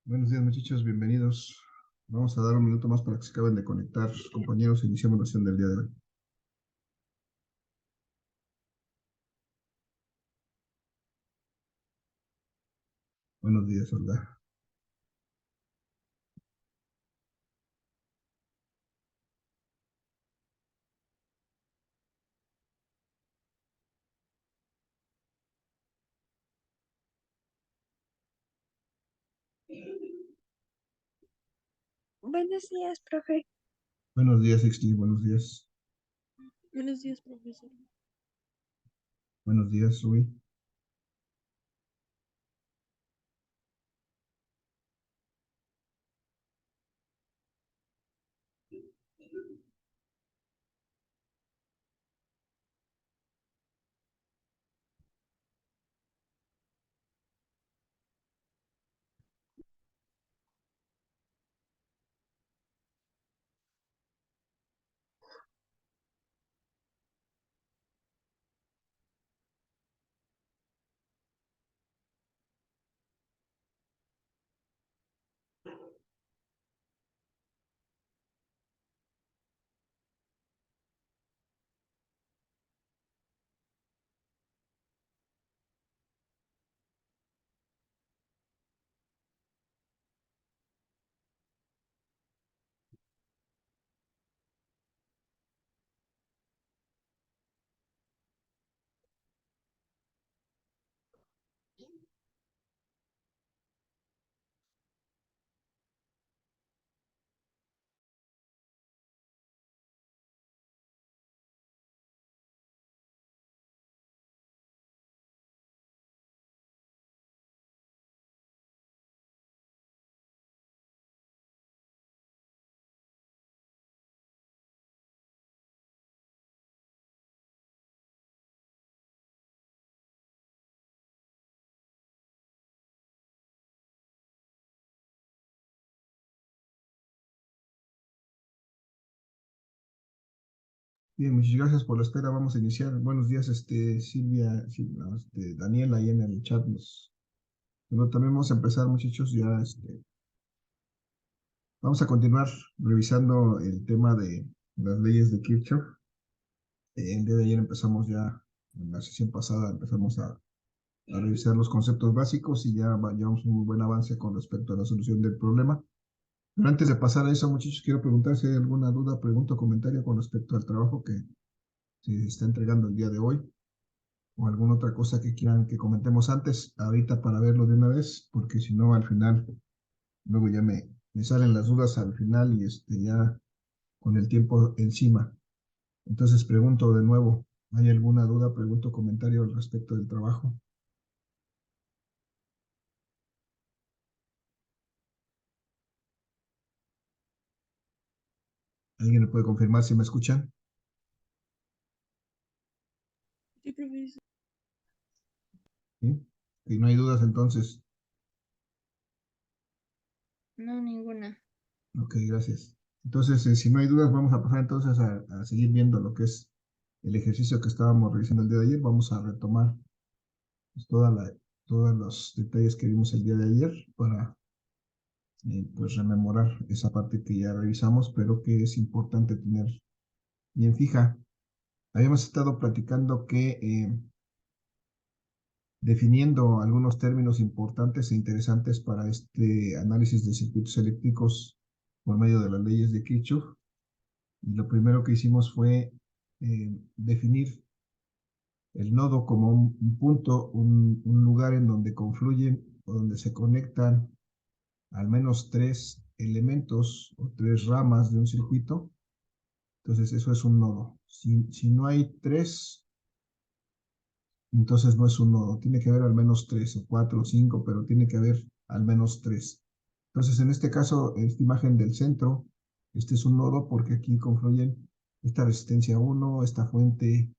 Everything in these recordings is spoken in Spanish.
Buenos días, muchachos, bienvenidos. Vamos a dar un minuto más para que se acaben de conectar sus compañeros. Iniciamos la sesión del día de hoy. Buenos días, Olga. Buenos días, profe. Buenos días, Ixti. Buenos días. Buenos días, profesor. Buenos días, Rui. Bien, muchas gracias por la espera. Vamos a iniciar. Buenos días, Silvia, no, Daniel, ahí en el chat. Bueno, también vamos a empezar, muchachos. Vamos a continuar revisando el tema de las leyes de Kirchhoff. El día de ayer empezamos ya, en la sesión pasada, empezamos a revisar los conceptos básicos y ya llevamos un muy buen avance con respecto a la solución del problema. Pero antes de pasar a eso, muchachos, quiero preguntar si hay alguna duda, pregunta o comentario con respecto al trabajo que se está entregando el día de hoy o alguna otra cosa que quieran que comentemos antes, ahorita para verlo de una vez, porque si no, al final, luego ya me salen las dudas al final y ya con el tiempo encima. Entonces pregunto de nuevo, ¿hay alguna duda, pregunta o comentario al respecto del trabajo? ¿Alguien me puede confirmar si me escuchan? Sí, profesor. ¿Sí? Si no hay dudas, entonces, No, ninguna. ok, gracias. Entonces, si no hay dudas, vamos a pasar entonces a seguir viendo lo que es el ejercicio que estábamos revisando el día de ayer. Vamos a retomar pues, todos los detalles que vimos el día de ayer para pues rememorar esa parte que ya revisamos, pero que es importante tener bien fija. Habíamos estado platicando que definiendo algunos términos importantes e interesantes para este análisis de circuitos eléctricos por medio de las leyes de Kirchhoff. Y lo primero que hicimos fue definir el nodo como un punto, un lugar en donde confluyen o donde se conectan al menos tres elementos o tres ramas de un circuito. Entonces eso es un nodo. Si no hay tres, entonces no es un nodo. Tiene que haber al menos tres o cuatro o cinco, pero tiene que haber al menos tres. Entonces en este caso, esta imagen del centro, este es un nodo porque aquí confluyen esta resistencia 1, esta fuente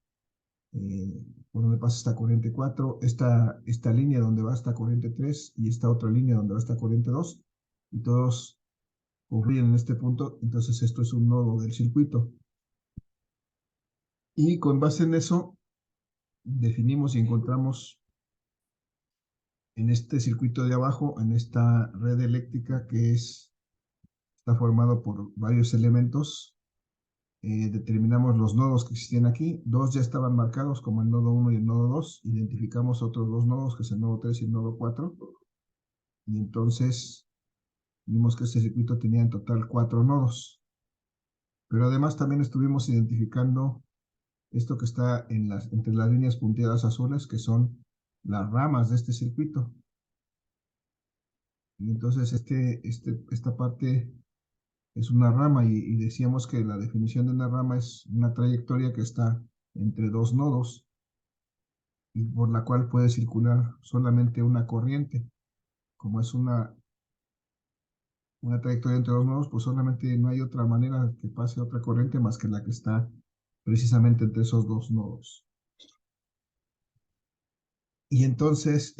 por donde pasa esta corriente 4, esta línea donde va esta corriente 3 y esta otra línea donde va esta corriente 2, y todos confluyen en este punto. Entonces esto es un nodo del circuito. Y con base en eso, definimos y encontramos en este circuito de abajo, en esta red eléctrica que está formado por varios elementos, determinamos los nodos que existían aquí. Dos ya estaban marcados como el nodo 1 y el nodo 2. Identificamos otros dos nodos, que es el nodo 3 y el nodo 4. Y entonces vimos que este circuito tenía en total 4 nodos. Pero además también estuvimos identificando esto que está entre las líneas punteadas azules, que son las ramas de este circuito. Y entonces esta parte es una rama, y decíamos que la definición de una rama es una trayectoria que está entre dos nodos y por la cual puede circular solamente una corriente. Como es una trayectoria entre dos nodos, pues solamente no hay otra manera que pase otra corriente más que la que está precisamente entre esos dos nodos. Y entonces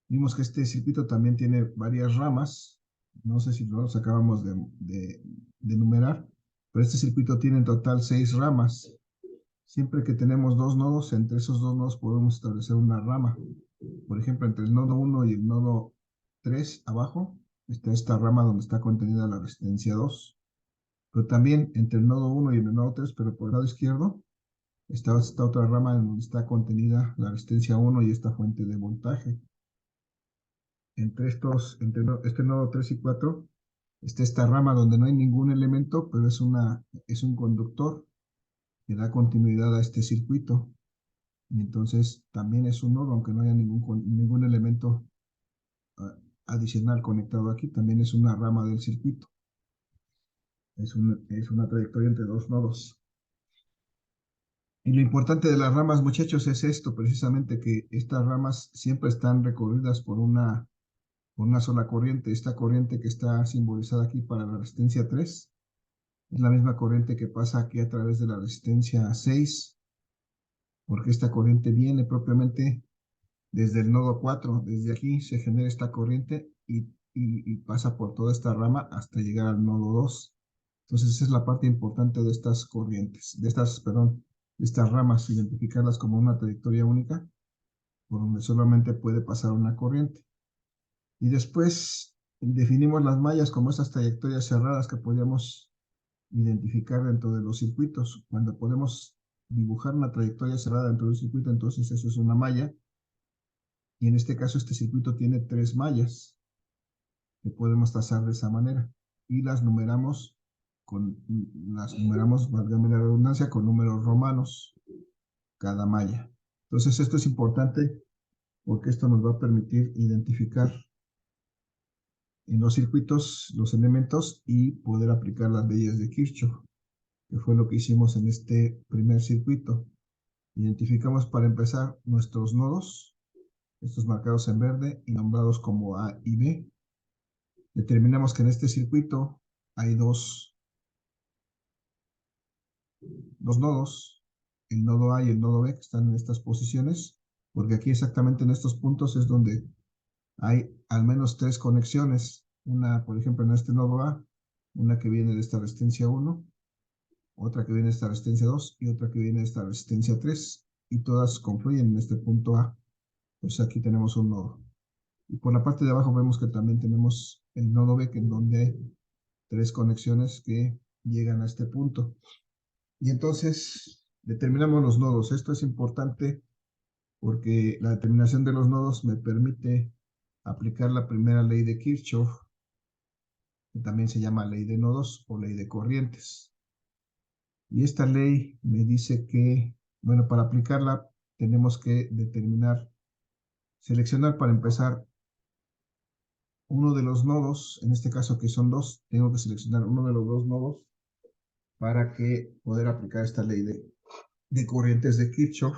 vimos que este circuito también tiene varias ramas. No sé si los acabamos de enumerar, pero este circuito tiene en total 6 ramas. Siempre que tenemos dos nodos, entre esos dos nodos podemos establecer una rama. Por ejemplo, entre el nodo 1 y el nodo 3 abajo, está esta rama donde está contenida la resistencia 2. Pero también entre el nodo 1 y el nodo 3, pero por el lado izquierdo, está esta otra rama en donde está contenida la resistencia 1 y esta fuente de voltaje. Entre este nodo 3 y 4, está esta rama donde no hay ningún elemento, pero es un conductor que da continuidad a este circuito. Y entonces también es un nodo, aunque no haya ningún elemento adicional conectado aquí, también es una rama del circuito. Es una trayectoria entre dos nodos. Y lo importante de las ramas, muchachos, es esto, precisamente, que estas ramas siempre están recorridas por una sola corriente. Esta corriente que está simbolizada aquí para la resistencia 3 es la misma corriente que pasa aquí a través de la resistencia 6, porque esta corriente viene propiamente desde el nodo 4. Desde aquí se genera esta corriente y pasa por toda esta rama hasta llegar al nodo 2. Entonces esa es la parte importante de estas corrientes, de estas ramas, identificarlas como una trayectoria única por donde solamente puede pasar una corriente. Y después definimos las mallas como esas trayectorias cerradas que podíamos identificar dentro de los circuitos. Cuando podemos dibujar una trayectoria cerrada dentro del circuito, entonces eso es una malla. Y en este caso este circuito tiene 3 mallas que podemos trazar de esa manera. Y las numeramos, válgame la redundancia, con números romanos cada malla. Entonces esto es importante porque esto nos va a permitir identificar en los circuitos los elementos y poder aplicar las leyes de Kirchhoff, que fue lo que hicimos en este primer circuito. Identificamos para empezar nuestros nodos, estos marcados en verde y nombrados como A y B. Determinamos que en este circuito hay dos nodos, el nodo A y el nodo B, que están en estas posiciones, porque aquí exactamente en estos puntos es donde hay al menos 3 conexiones. Una, por ejemplo, en este nodo A, una que viene de esta resistencia 1, otra que viene de esta resistencia 2 y otra que viene de esta resistencia 3, y todas confluyen en este punto A. Pues aquí tenemos un nodo. Y por la parte de abajo vemos que también tenemos el nodo B, que en donde hay 3 conexiones que llegan a este punto. Y entonces determinamos los nodos. Esto es importante porque la determinación de los nodos me permite aplicar la primera ley de Kirchhoff, que también se llama ley de nodos o ley de corrientes. Y esta ley me dice que, bueno, para aplicarla tenemos que seleccionar para empezar uno de los nodos, en este caso que son 2, tengo que seleccionar uno de los 2 nodos para poder aplicar esta ley de corrientes de Kirchhoff,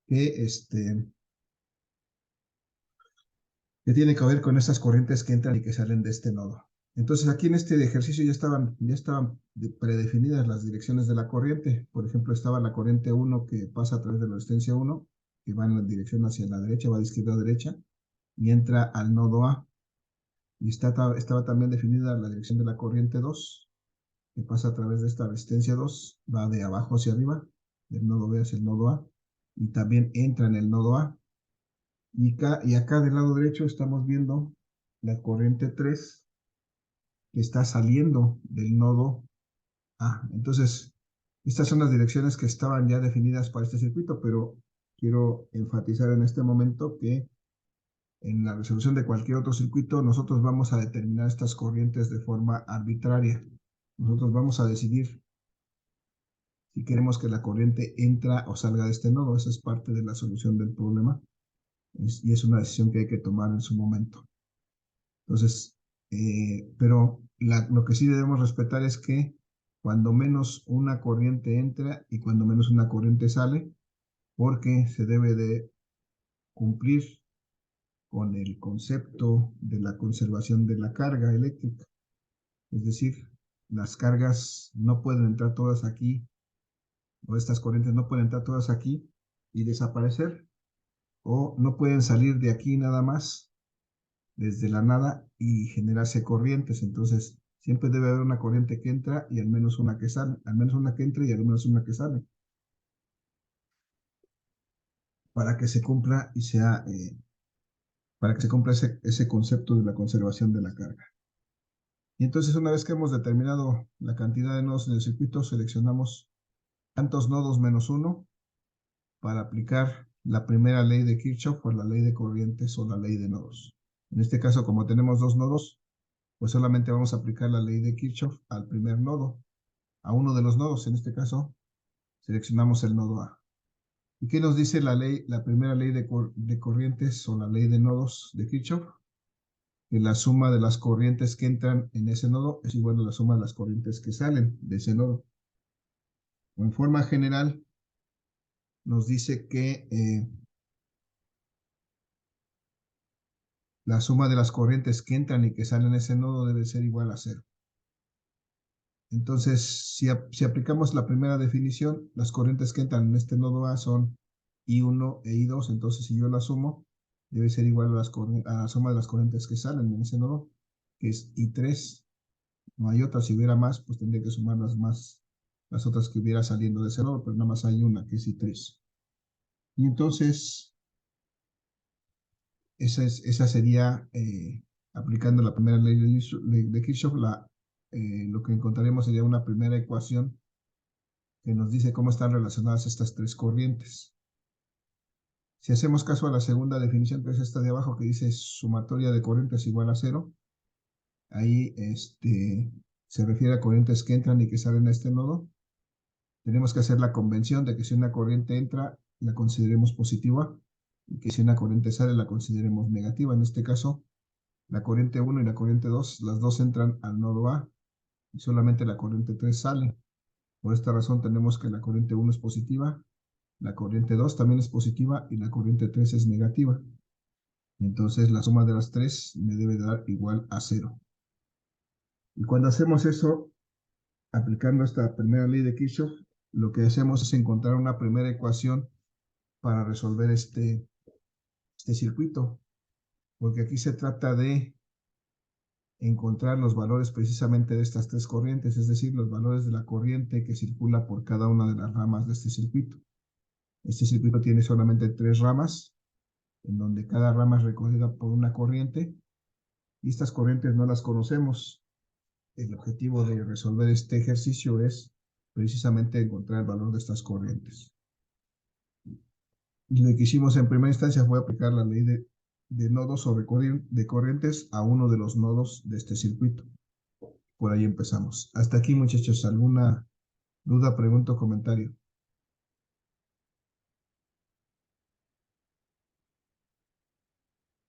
que tiene que ver con estas corrientes que entran y que salen de este nodo. Entonces aquí en este ejercicio ya estaban predefinidas las direcciones de la corriente. Por ejemplo, estaba la corriente 1 que pasa a través de la resistencia 1, que va en la dirección hacia la derecha, va de izquierda a derecha, y entra al nodo A. Y estaba también definida la dirección de la corriente 2, que pasa a través de esta resistencia 2, va de abajo hacia arriba, del nodo B hacia el nodo A, y también entra en el nodo A. Y acá del lado derecho estamos viendo la corriente 3 que está saliendo del nodo A. Entonces, estas son las direcciones que estaban ya definidas para este circuito, pero quiero enfatizar en este momento que en la resolución de cualquier otro circuito, nosotros vamos a determinar estas corrientes de forma arbitraria. Nosotros vamos a decidir si queremos que la corriente entra o salga de este nodo. Esa es parte de la solución del problema. Y es una decisión que hay que tomar en su momento. Entonces, pero lo que sí debemos respetar es que cuando menos una corriente entra y cuando menos una corriente sale, porque se debe de cumplir con el concepto de la conservación de la carga eléctrica. Es decir, las cargas no pueden entrar todas aquí, o estas corrientes no pueden entrar todas aquí y desaparecer, o no pueden salir de aquí nada más desde la nada y generarse corrientes. Entonces, siempre debe haber una corriente que entra y al menos una que sale, al menos una que entra y al menos una que sale, para que se cumpla y sea, para que se cumpla ese concepto de la conservación de la carga. Y entonces, una vez que hemos determinado la cantidad de nodos en el circuito, seleccionamos tantos nodos menos uno para aplicar la primera ley de Kirchhoff o la ley de corrientes o la ley de nodos. En este caso, como tenemos dos nodos, pues solamente vamos a aplicar la ley de Kirchhoff al primer nodo, a uno de los nodos. En este caso, seleccionamos el nodo A. ¿Y qué nos dice la primera ley de corrientes o la ley de nodos de Kirchhoff? Que la suma de las corrientes que entran en ese nodo es igual a la suma de las corrientes que salen de ese nodo. O en forma general, nos dice que la suma de las corrientes que entran y que salen en ese nodo debe ser igual a 0. Entonces, si aplicamos la primera definición, las corrientes que entran en este nodo A son I1 e I2. Entonces, si yo la sumo, debe ser igual a la suma de las corrientes que salen en ese nodo, que es I3. No hay otra. Si hubiera más, pues tendría que sumar las otras que hubiera saliendo de ese nodo, pero nada más hay una, que es I3. Y entonces, esa sería, aplicando la primera ley de Kirchhoff, lo que encontraremos sería una primera ecuación que nos dice cómo están relacionadas estas tres corrientes. Si hacemos caso a la segunda definición, que es esta de abajo, que dice sumatoria de corrientes igual a 0, ahí se refiere a corrientes que entran y que salen a este nodo. Tenemos que hacer la convención de que si una corriente entra, la consideremos positiva, y que si una corriente sale, la consideremos negativa. En este caso, la corriente 1 y la corriente 2, las dos entran al nodo A, y solamente la corriente 3 sale. Por esta razón tenemos que la corriente 1 es positiva, la corriente 2 también es positiva y la corriente 3 es negativa. Entonces la suma de las tres me debe dar igual a 0. Y cuando hacemos eso, aplicando esta primera ley de Kirchhoff, lo que hacemos es encontrar una primera ecuación para resolver este circuito, porque aquí se trata de encontrar los valores precisamente de estas tres corrientes, es decir, los valores de la corriente que circula por cada una de las ramas de este circuito. Este circuito tiene solamente 3 ramas, en donde cada rama es recorrida por una corriente, y estas corrientes no las conocemos. El objetivo de resolver este ejercicio es precisamente encontrar el valor de estas corrientes. Y lo que hicimos en primera instancia fue aplicar la ley de nodos o de corrientes a uno de los nodos de este circuito. Por ahí empezamos. Hasta aquí, muchachos. ¿Alguna duda, pregunta o comentario?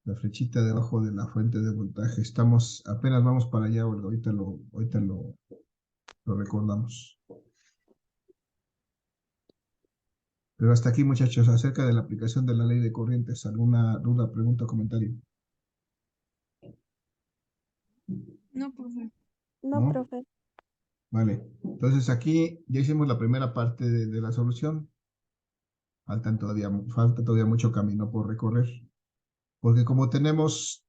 La flechita debajo de la fuente de voltaje. Apenas vamos para allá, Olga. Ahorita lo recordamos. Pero hasta aquí, muchachos, acerca de la aplicación de la ley de corrientes. ¿Alguna duda, pregunta o comentario? No, profe. No, profe. Vale, entonces aquí ya hicimos la primera parte de la solución. Falta todavía mucho camino por recorrer. Porque como tenemos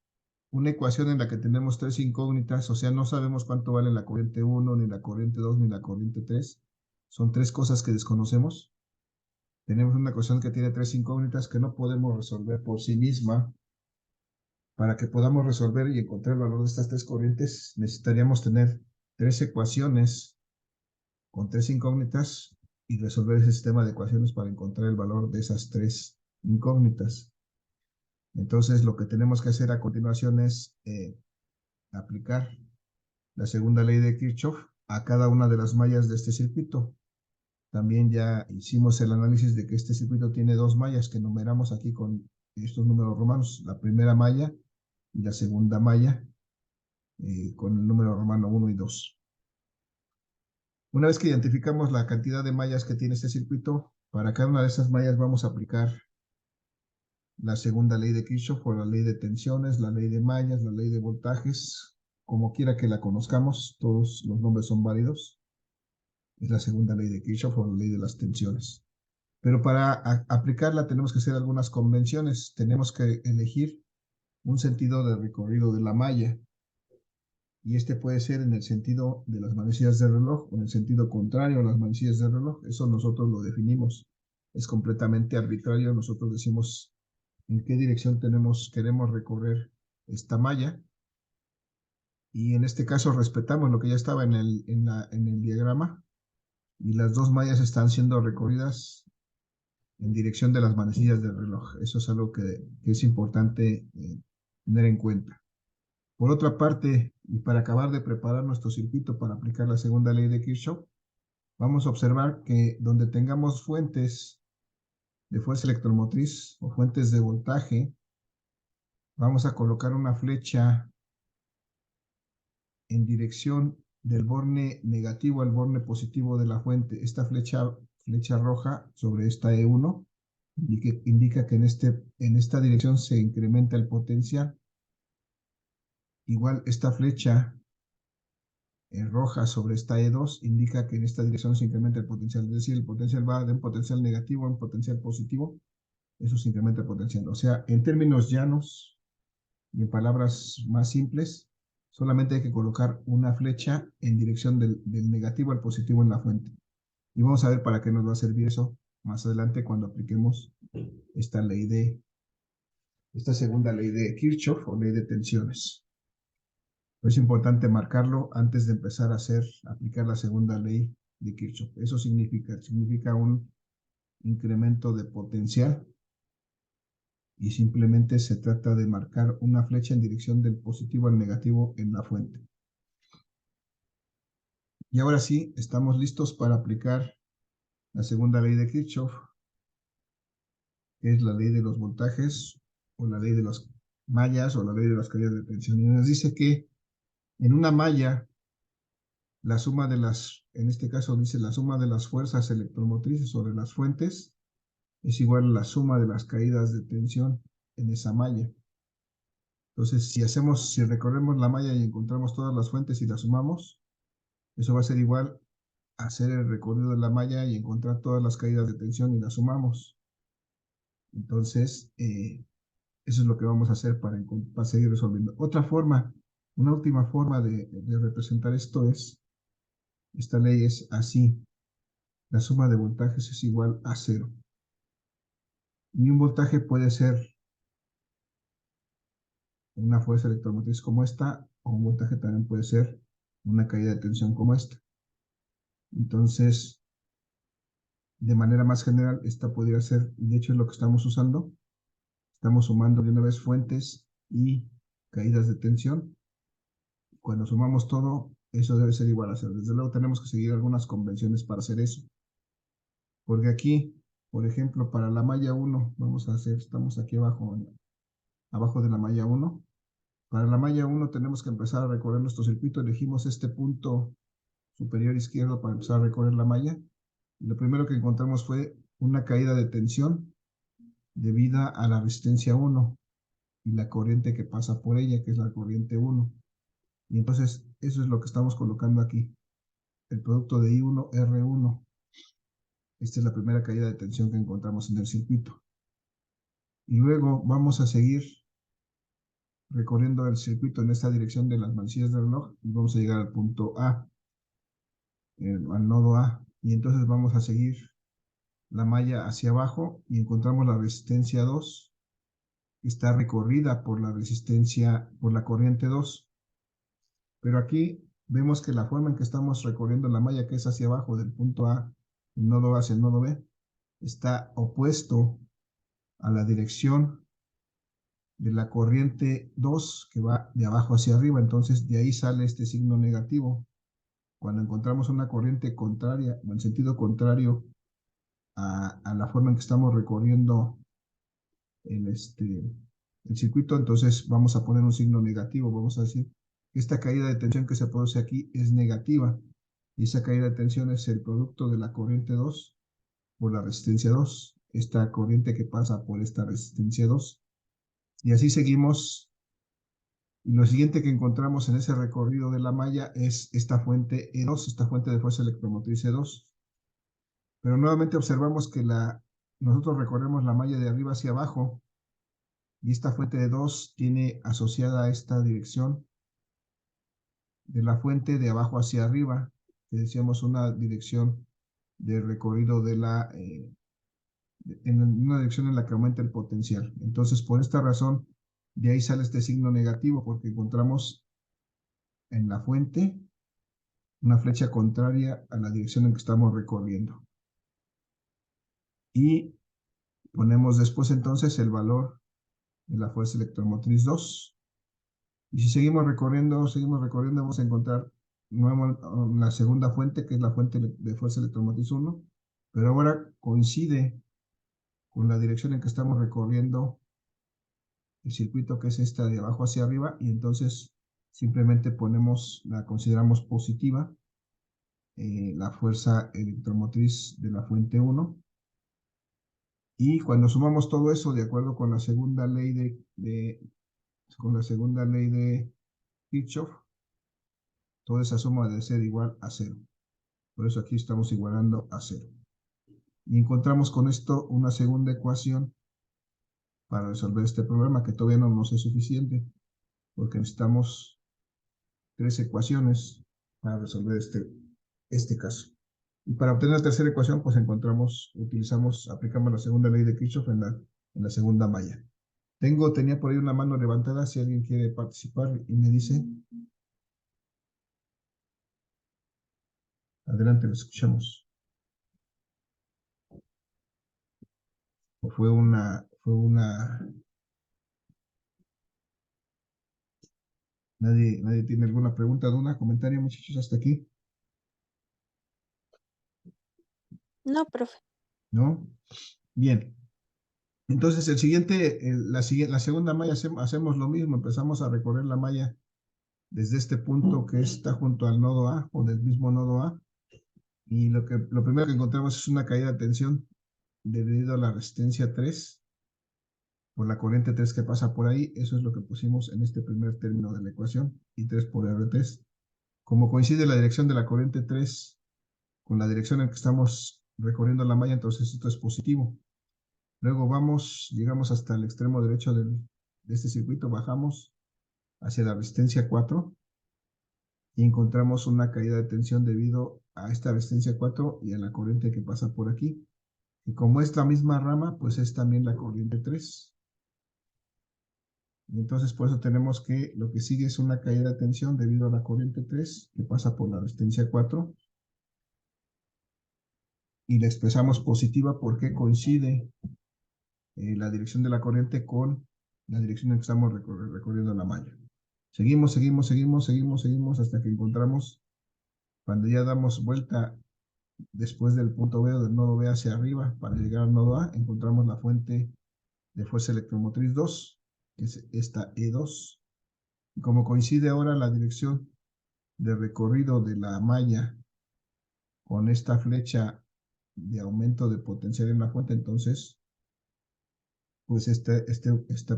una ecuación en la que tenemos tres incógnitas, o sea, no sabemos cuánto vale la corriente 1, ni la corriente 2, ni la corriente 3. Son tres cosas que desconocemos. Tenemos una ecuación que tiene tres incógnitas que no podemos resolver por sí misma. Para que podamos resolver y encontrar el valor de estas tres corrientes, necesitaríamos tener tres ecuaciones con tres incógnitas y resolver ese sistema de ecuaciones para encontrar el valor de esas tres incógnitas. Entonces, lo que tenemos que hacer a continuación es aplicar la segunda ley de Kirchhoff a cada una de las mallas de este circuito. También ya hicimos el análisis de que este circuito tiene dos mallas que numeramos aquí con estos números romanos. La primera malla y la segunda malla con el número romano 1 y 2. Una vez que identificamos la cantidad de mallas que tiene este circuito, para cada una de esas mallas vamos a aplicar la segunda ley de Kirchhoff o la ley de tensiones, la ley de mallas, la ley de voltajes, como quiera que la conozcamos, todos los nombres son válidos. Es la segunda ley de Kirchhoff o la ley de las tensiones. Pero para aplicarla tenemos que hacer algunas convenciones. Tenemos que elegir un sentido de recorrido de la malla. Y este puede ser en el sentido de las manecillas del reloj o en el sentido contrario a las manecillas del reloj. Eso nosotros lo definimos. Es completamente arbitrario. Nosotros decimos en qué dirección queremos recorrer esta malla. Y en este caso respetamos lo que ya estaba en el diagrama. Y las dos mallas están siendo recorridas en dirección de las manecillas del reloj. Eso es algo que es importante tener en cuenta. Por otra parte, y para acabar de preparar nuestro circuito para aplicar la segunda ley de Kirchhoff, vamos a observar que donde tengamos fuentes de fuerza electromotriz o fuentes de voltaje, vamos a colocar una flecha en dirección del borne negativo al borne positivo de la fuente. Esta flecha roja sobre esta E1 indica que en esta dirección se incrementa el potencial. Igual esta flecha roja sobre esta E2 indica que en esta dirección se incrementa el potencial, es decir, el potencial va de un potencial negativo a un potencial positivo, eso se incrementa el potencial. O sea, en términos llanos y en palabras más simples, solamente hay que colocar una flecha en dirección del negativo al positivo en la fuente. Y vamos a ver para qué nos va a servir eso más adelante cuando apliquemos esta segunda ley de Kirchhoff o ley de tensiones. Es importante marcarlo antes de empezar a aplicar la segunda ley de Kirchhoff. Eso significa un incremento de potencial y simplemente se trata de marcar una flecha en dirección del positivo al negativo en la fuente. Y ahora sí, estamos listos para aplicar la segunda ley de Kirchhoff, que es la ley de los voltajes o la ley de las mallas o la ley de las caídas de tensión. Y nos dice que en una malla la suma en este caso dice la suma de las fuerzas electromotrices sobre las fuentes es igual a la suma de las caídas de tensión en esa malla. Entonces, si recorremos la malla y encontramos todas las fuentes y las sumamos, eso va a ser igual a hacer el recorrido de la malla y encontrar todas las caídas de tensión y las sumamos. Entonces, eso es lo que vamos a hacer para seguir resolviendo. Una última forma de representar esto esta ley es así. La suma de voltajes es igual a 0. Y un voltaje puede ser una fuerza electromotriz como esta, o un voltaje también puede ser una caída de tensión como esta. Entonces, de manera más general, esta podría ser, y de hecho es lo que estamos usando. Estamos sumando de una vez fuentes y caídas de tensión. Cuando sumamos todo, eso debe ser igual a 0. Desde luego tenemos que seguir algunas convenciones para hacer eso. Porque aquí, por ejemplo, para la malla 1, estamos aquí abajo de la malla 1. Para la malla 1 tenemos que empezar a recorrer nuestro circuito. Elegimos este punto superior izquierdo para empezar a recorrer la malla. Y lo primero que encontramos fue una caída de tensión debida a la resistencia 1 y la corriente que pasa por ella, que es la corriente 1. Y entonces eso es lo que estamos colocando aquí. El producto de I1, R1. Esta es la primera caída de tensión que encontramos en el circuito. Y luego vamos a seguir recorriendo el circuito en esta dirección de las manecillas del reloj y vamos a llegar al punto A, al nodo A. Y entonces vamos a seguir la malla hacia abajo y encontramos la resistencia 2, que está recorrida por la resistencia, por la corriente 2. Pero aquí vemos que la forma en que estamos recorriendo la malla, que es hacia abajo del punto A, el nodo A hacia el nodo B, está opuesto a la dirección de la corriente 2 que va de abajo hacia arriba. Entonces de ahí sale este signo negativo. Cuando encontramos una corriente contraria, o en sentido contrario a la forma en que estamos recorriendo el circuito, entonces vamos a poner un signo negativo. Vamos a decir que esta caída de tensión que se produce aquí es negativa. Y esa caída de tensión es el producto de la corriente 2 por la resistencia 2. Esta corriente que pasa por esta resistencia 2. Y así seguimos. Y lo siguiente que encontramos en ese recorrido de la malla es esta fuente E2, esta fuente de fuerza electromotriz E2. Pero nuevamente observamos que nosotros recorremos la malla de arriba hacia abajo y esta fuente E2 tiene asociada a esta dirección de la fuente de abajo hacia arriba, que decíamos una dirección de recorrido de en una dirección en la que aumenta el potencial. Entonces, por esta razón, de ahí sale este signo negativo, porque encontramos en la fuente una flecha contraria a la dirección en que estamos recorriendo. Y ponemos después entonces el valor de la fuerza electromotriz 2. Y si seguimos recorriendo, vamos a encontrar nuevo la segunda fuente, que es la fuente de fuerza electromotriz 1, pero ahora coincide con la dirección en que estamos recorriendo el circuito, que es esta de abajo hacia arriba, y entonces simplemente consideramos positiva la fuerza electromotriz de la fuente 1. Y cuando sumamos todo eso, de acuerdo con la segunda ley de Kirchhoff, toda esa suma debe ser igual a 0. Por eso aquí estamos igualando a 0. Y encontramos con esto una segunda ecuación para resolver este problema, que todavía no nos es suficiente, porque necesitamos 3 ecuaciones para resolver este caso. Y para obtener la tercera ecuación, pues aplicamos la segunda ley de Kirchhoff en la segunda malla. Tenía por ahí una mano levantada, si alguien quiere participar y me dice. Adelante, lo escuchamos. ¿O fue nadie tiene alguna pregunta, duda, comentario, muchachos, hasta aquí? No, profe. ¿No? Bien. Entonces, la segunda malla hacemos lo mismo, empezamos a recorrer la malla desde este punto que está junto al nodo A o del mismo nodo A, y lo primero que encontramos es una caída de tensión debido a la resistencia 3 por la corriente 3 que pasa por ahí. Eso es lo que pusimos en este primer término de la ecuación, y 3 por R3. Como coincide la dirección de la corriente 3 con la dirección en que estamos recorriendo la malla, entonces esto es positivo. Luego llegamos hasta el extremo derecho de este circuito, bajamos hacia la resistencia 4 y encontramos una caída de tensión debido a esta resistencia 4 y a la corriente que pasa por aquí. Y como es la misma rama, pues es también la corriente 3. Y entonces por eso tenemos que lo que sigue es una caída de tensión debido a la corriente 3 que pasa por la resistencia 4. Y la expresamos positiva porque coincide la dirección de la corriente con la dirección en que estamos recorriendo la malla. Seguimos hasta que encontramos, cuando ya damos vuelta después del punto B o del nodo B hacia arriba para llegar al nodo A, encontramos la fuente de fuerza electromotriz 2, que es esta E2. Y como coincide ahora la dirección de recorrido de la malla con esta flecha de aumento de potencial en la fuente, entonces pues esta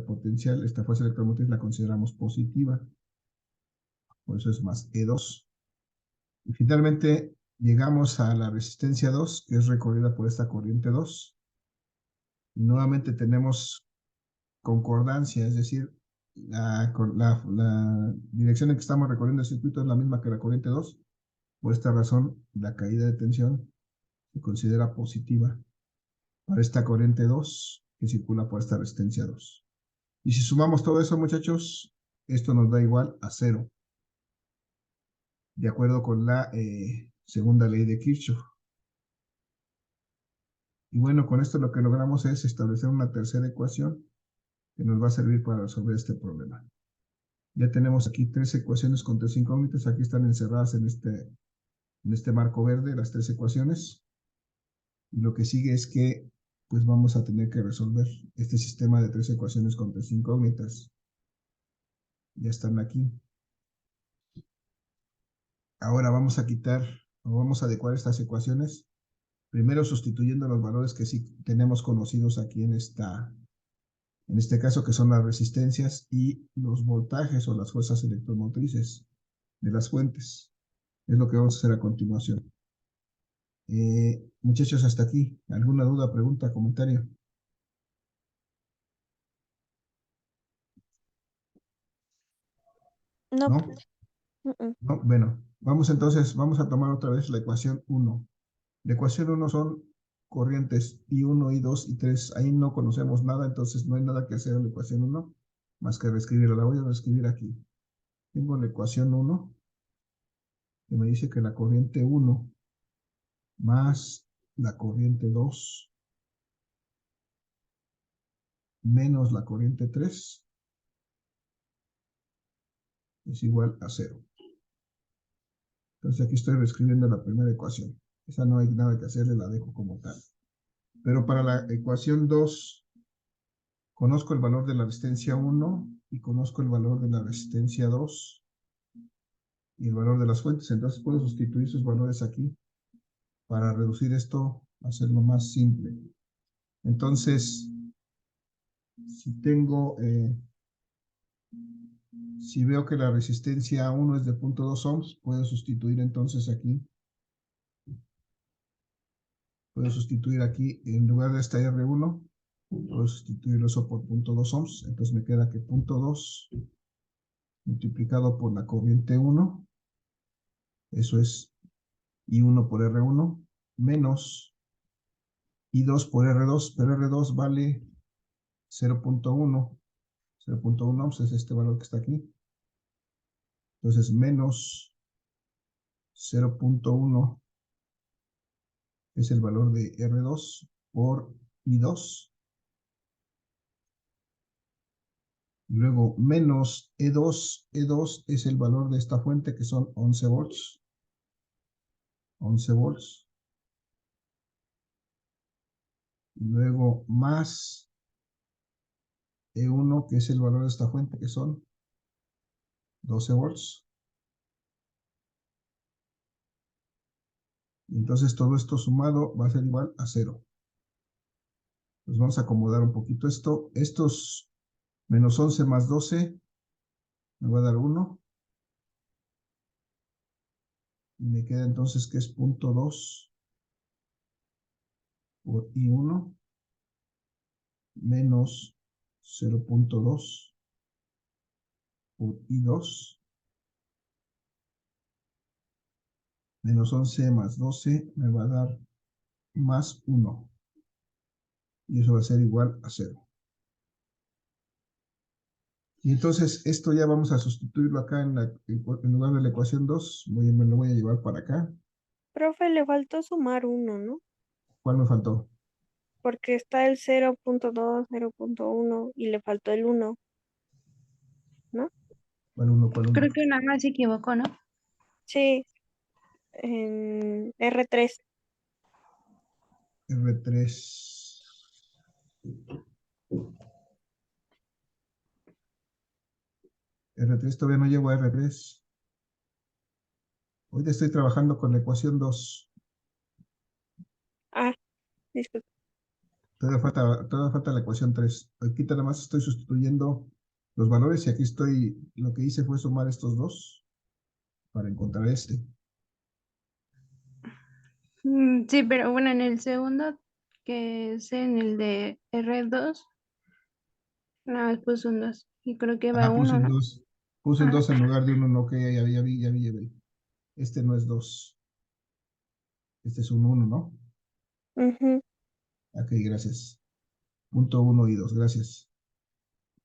fuerza electromotriz la consideramos positiva. por eso es más E2. Y finalmente llegamos a la resistencia 2, que es recorrida por esta corriente 2. Y nuevamente tenemos concordancia, es decir, la dirección en que estamos recorriendo el circuito es la misma que la corriente 2. Por esta razón, la caída de tensión se considera positiva para esta corriente 2 que circula por esta resistencia 2. Y si sumamos todo eso, muchachos, esto nos da igual a 0, de acuerdo con la segunda ley de Kirchhoff. Y bueno, con esto lo que logramos es establecer una tercera ecuación que nos va a servir para resolver este problema. Ya tenemos aquí 3 ecuaciones con 3 incógnitas. Aquí están encerradas en este marco verde las 3 ecuaciones. Y lo que sigue es que pues vamos a tener que resolver este sistema de 3 ecuaciones con 3 incógnitas. Ya están aquí. Ahora vamos a quitar o vamos a adecuar estas ecuaciones. Primero sustituyendo los valores que sí tenemos conocidos aquí en este caso, que son las resistencias y los voltajes o las fuerzas electromotrices de las fuentes. Es lo que vamos a hacer a continuación. Muchachos, hasta aquí. ¿Alguna duda, pregunta, comentario? No, ¿No? profe. Mm, No, bueno. Vamos entonces, vamos a tomar otra vez la ecuación 1. La ecuación 1 son corrientes I1, I2 y 3. Ahí no conocemos nada, entonces no hay nada que hacer en la ecuación 1, más que reescribirla. La voy a reescribir aquí. Tengo la ecuación 1, que me dice que la corriente 1 más la corriente 2 menos la corriente 3 es igual a 0. Entonces aquí estoy reescribiendo la primera ecuación. Esa no hay nada que hacerle, la dejo como tal. Pero para la ecuación 2, conozco el valor de la resistencia 1 y conozco el valor de la resistencia 2 y el valor de las fuentes. Entonces puedo sustituir sus valores aquí para reducir esto, hacerlo más simple. Entonces, si veo que la resistencia 1 es de 0.2 ohms, puedo sustituir entonces aquí. Puedo sustituir aquí, en lugar de esta R1, puedo sustituir eso por 0.2 ohms. Entonces me queda que 0.2 multiplicado por la corriente 1, eso es I1 por R1, menos I2 por R2, pero R2 vale 0.1. 0.1 ohms es este valor que está aquí. Entonces menos 0.1 es el valor de R2 por I2. Luego menos E2. E2 es el valor de esta fuente que son 11 volts. 11 volts. Luego más E1 que es el valor de esta fuente que son 12 volts. Y entonces todo esto sumado va a ser igual a 0. Pues vamos a acomodar un poquito esto. Estos menos 11 más 12 me va a dar 1. Y me queda entonces que es 0.2 por I1 menos 0.2 por I2 menos 11 más 12 me va a dar más 1. Y eso va a ser igual a 0. Y entonces esto ya vamos a sustituirlo acá en lugar de la ecuación 2. Me lo voy a llevar para acá. profe, le faltó sumar uno, ¿no? ¿Cuál me faltó? Porque está el 0.2, 0.1 y le faltó el 1, ¿no? ¿Cuál 1? ¿Cuál Creo 1? que nada más se equivocó, ¿no? Sí, en R3. R3. R3 todavía no llego a R3. Hoy estoy trabajando con la ecuación 2. Ah, disculpe. Todavía falta la ecuación 3. Aquí nada más estoy sustituyendo los valores y aquí lo que hice fue sumar estos dos. para encontrar este. Sí, pero bueno, en el segundo, que es en el de R2, nada más puso un 2. Y creo que va Ah, puse uno, un ¿no? 2. Puse un Ajá. 2 en lugar de un 1. Ok, ya vi. Este no es 2. Este es un 1, ¿no? Ujú. Ok, gracias. Punto 1 y 2, gracias.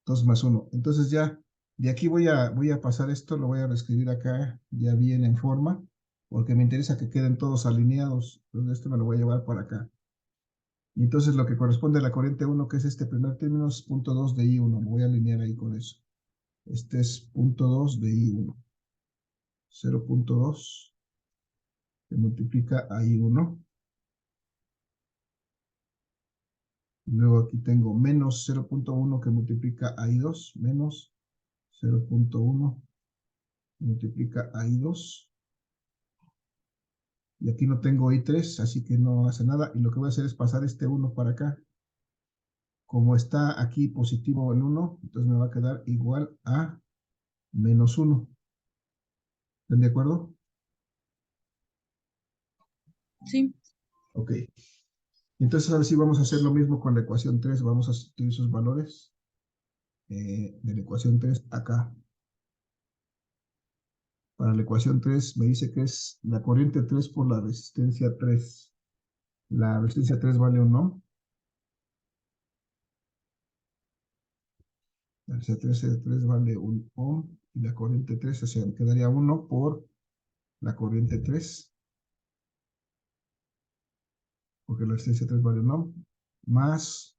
2 más 1. Entonces ya, de aquí voy a pasar esto, lo voy a reescribir acá, ya bien en forma, porque me interesa que queden todos alineados. Entonces esto me lo voy a llevar para acá. Y entonces lo que corresponde a la corriente 1, que es este primer término, es punto 2 de I1. Lo voy a alinear ahí con eso. Este es punto 2 de I1. 0.2 que multiplica a I1. Luego aquí tengo menos 0.1 que multiplica a I2. Menos 0.1 multiplica a I2. Y aquí no tengo I3, así que no hace nada. Y lo que voy a hacer es pasar este 1 para acá. Como está aquí positivo en 1, entonces me va a quedar igual a menos 1. ¿Están de acuerdo? Sí. Ok. Entonces ahora sí vamos a hacer lo mismo con la ecuación 3. Vamos a sustituir sus valores de la ecuación 3 acá. Para la ecuación 3 me dice que es la corriente 3 por la resistencia 3. La resistencia 3 vale un ohm. La resistencia 3 vale un ohm. Y la corriente 3, o sea, me quedaría 1 por la corriente 3, porque la resistencia 3 vale un ohm, más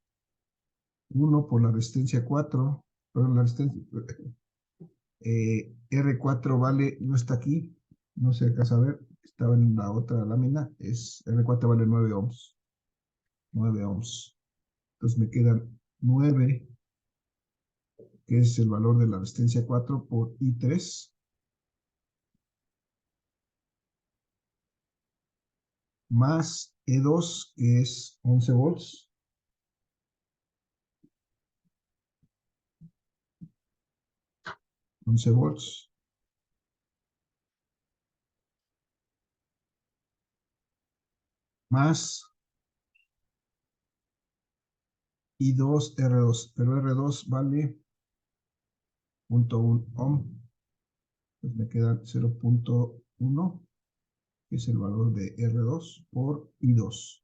1 por la resistencia 4, pero la resistencia R4 vale, no está aquí, no se alcanza a ver, estaba en la otra lámina, R4 vale 9 ohms, 9 ohms. Entonces me quedan 9, que es el valor de la resistencia 4 por I3, más E2, que es 11 volts, 11 volts, más I2 R2, pero R2 vale 0.1 ohm, pues me queda 0.1, que es el valor de R2 por I2,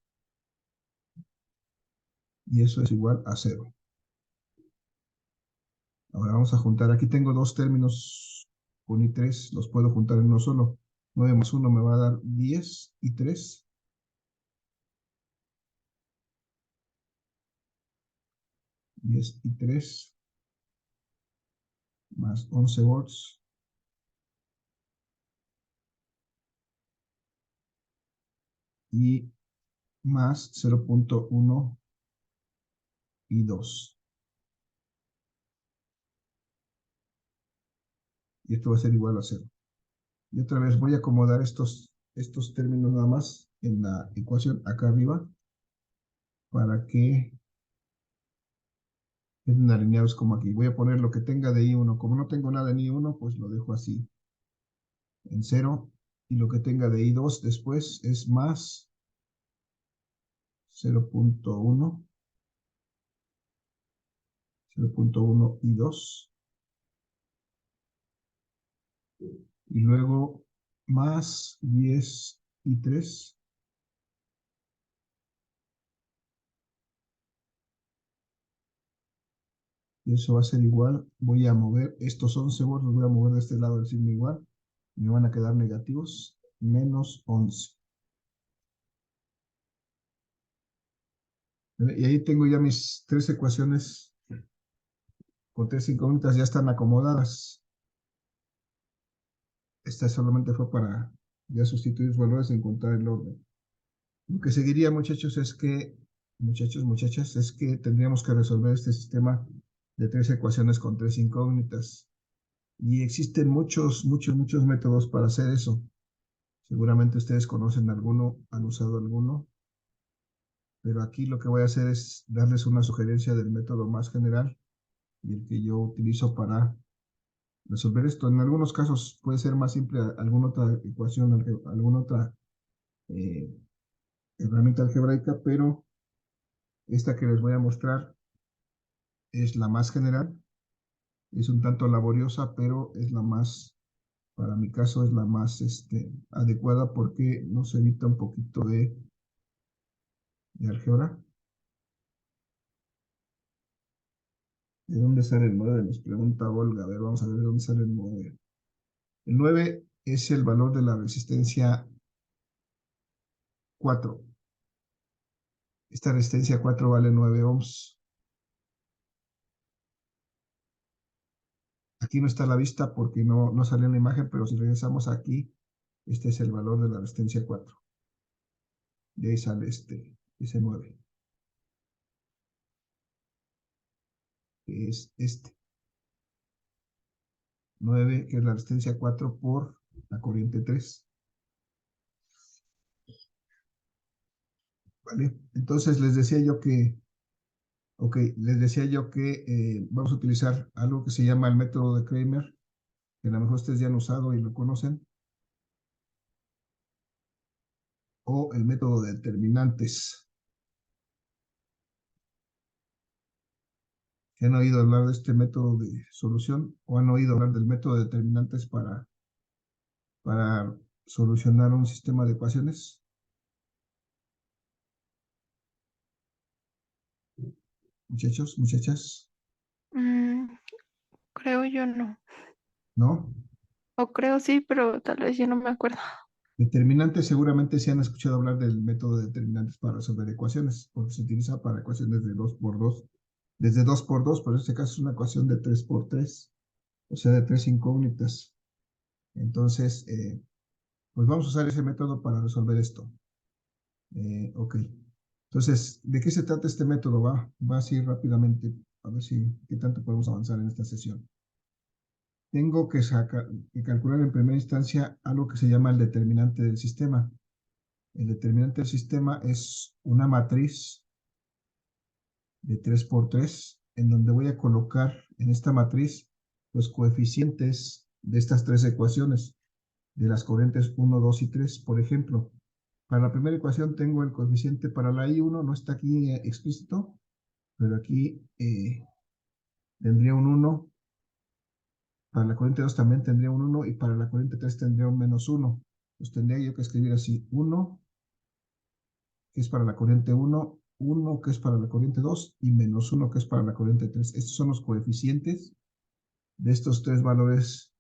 y eso es igual a 0. Ahora vamos a juntar, aquí tengo dos términos con I3, los puedo juntar en uno solo. 9 más 1 me va a dar 10 I3, 10 I3, más 11 volts, y más 0.1 I2. Y esto va a ser igual a 0. Y otra vez voy a acomodar estos términos nada más en la ecuación acá arriba para que queden alineados como aquí. Voy a poner lo que tenga de I1. Como no tengo nada en I1, pues lo dejo así, en 0. Y lo que tenga de I2 después es más 0.1, 0.1 I2. Y luego más 10 I3. Y eso va a ser igual. Voy a mover estos 11 volts, los voy a mover de este lado del signo igual. Me van a quedar negativos, menos 11. Y ahí tengo ya mis tres ecuaciones con tres incógnitas, ya están acomodadas. Esta solamente fue para ya sustituir los valores y encontrar el orden. Lo que seguiría, muchachos, muchachas, es que tendríamos que resolver este sistema de tres ecuaciones con tres incógnitas. Y existen muchos métodos para hacer eso. Seguramente ustedes conocen alguno, han usado alguno, pero aquí lo que voy a hacer es darles una sugerencia del método más general y el que yo utilizo para resolver esto. En algunos casos puede ser más simple alguna otra ecuación, alguna otra herramienta algebraica, pero esta que les voy a mostrar es la más general. Es un tanto laboriosa, pero es la más, para mi caso, es la más adecuada porque nos evita un poquito de álgebra. ¿De dónde sale el 9? Nos pregunta Olga. A ver, vamos a ver de dónde sale el 9. El 9 es el valor de la resistencia 4. Esta resistencia 4 vale 9 ohms. Aquí no está a la vista porque no sale en la imagen, pero si regresamos aquí, este es el valor de la resistencia 4. Y ahí sale ese 9. Que es este. 9, que es la resistencia 4 por la corriente 3. ¿Vale? Entonces les decía yo que vamos a utilizar algo que se llama el método de Kramer, que a lo mejor ustedes ya han usado y lo conocen, o el método de determinantes. ¿Han oído hablar de este método de solución o han oído hablar del método de determinantes para solucionar un sistema de ecuaciones? Muchachos, muchachas, Creo yo no. ¿no? O creo sí, pero tal vez yo no me acuerdo. Determinantes, seguramente sí han escuchado hablar del método de determinantes para resolver ecuaciones, porque se utiliza para ecuaciones de 2 por 2, desde 2 por 2, pero en este caso es una ecuación de 3 por 3, o sea, de 3 incógnitas. Entonces, pues vamos a usar ese método para resolver esto. Ok. Entonces, ¿de qué se trata este método? Va así rápidamente, a ver qué tanto podemos avanzar en esta sesión. Tengo que calcular en primera instancia algo que se llama el determinante del sistema. El determinante del sistema es una matriz de 3 por 3, en donde voy a colocar en esta matriz los coeficientes de estas tres ecuaciones, de las corrientes 1, 2 y 3. Por ejemplo, para la primera ecuación tengo el coeficiente para la I1, no está aquí explícito, pero aquí tendría un 1. Para la corriente 2 también tendría un 1 y para la corriente 3 tendría un -1. Pues tendría yo que escribir así: 1, que es para la corriente 1, 1 que es para la corriente 2 y -1 que es para la corriente 3. Estos son los coeficientes de estos tres valores,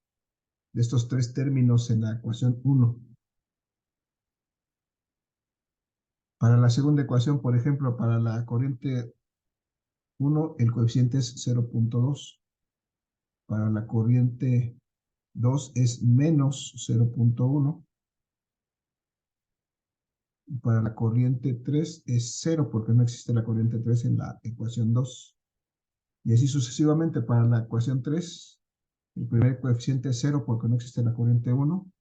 de estos tres términos en la ecuación 1. Para la segunda ecuación, por ejemplo, para la corriente 1, el coeficiente es 0.2. Para la corriente 2 es menos 0.1. Para la corriente 3 es 0 porque no existe la corriente 3 en la ecuación 2. Y así sucesivamente. Para la ecuación 3, el primer coeficiente es 0 porque no existe la corriente 1.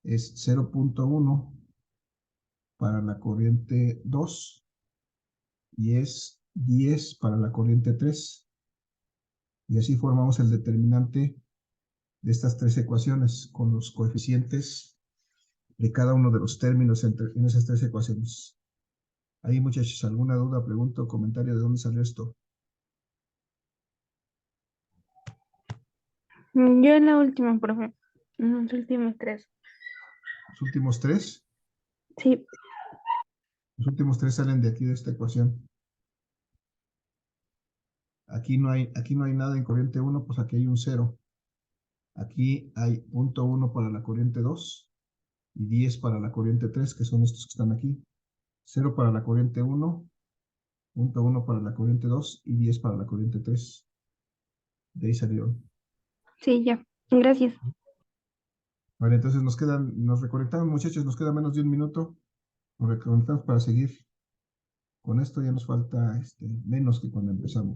Es 0.1 para la corriente 2 y es 10 para la corriente 3. Y así formamos el determinante de estas tres ecuaciones con los coeficientes de cada uno de los términos en esas tres ecuaciones. Ahí, muchachos, ¿alguna duda, pregunta o comentario de dónde salió esto? Yo en la última, profe. En los últimos tres. Los últimos tres. Sí. Los últimos tres salen de aquí, de esta ecuación. Aquí no hay nada en corriente 1, pues aquí hay un 0. Aquí hay 0.1 para la corriente 2 y 10 para la corriente 3, que son estos que están aquí. 0 para la corriente 1, 0.1 para la corriente 2 y 10 para la corriente 3. De ahí salieron. Sí, ya. Gracias. Vale, entonces nos reconectamos, muchachos, nos queda menos de un minuto. Nos reconectamos para seguir con esto. Ya nos falta menos que cuando empezamos.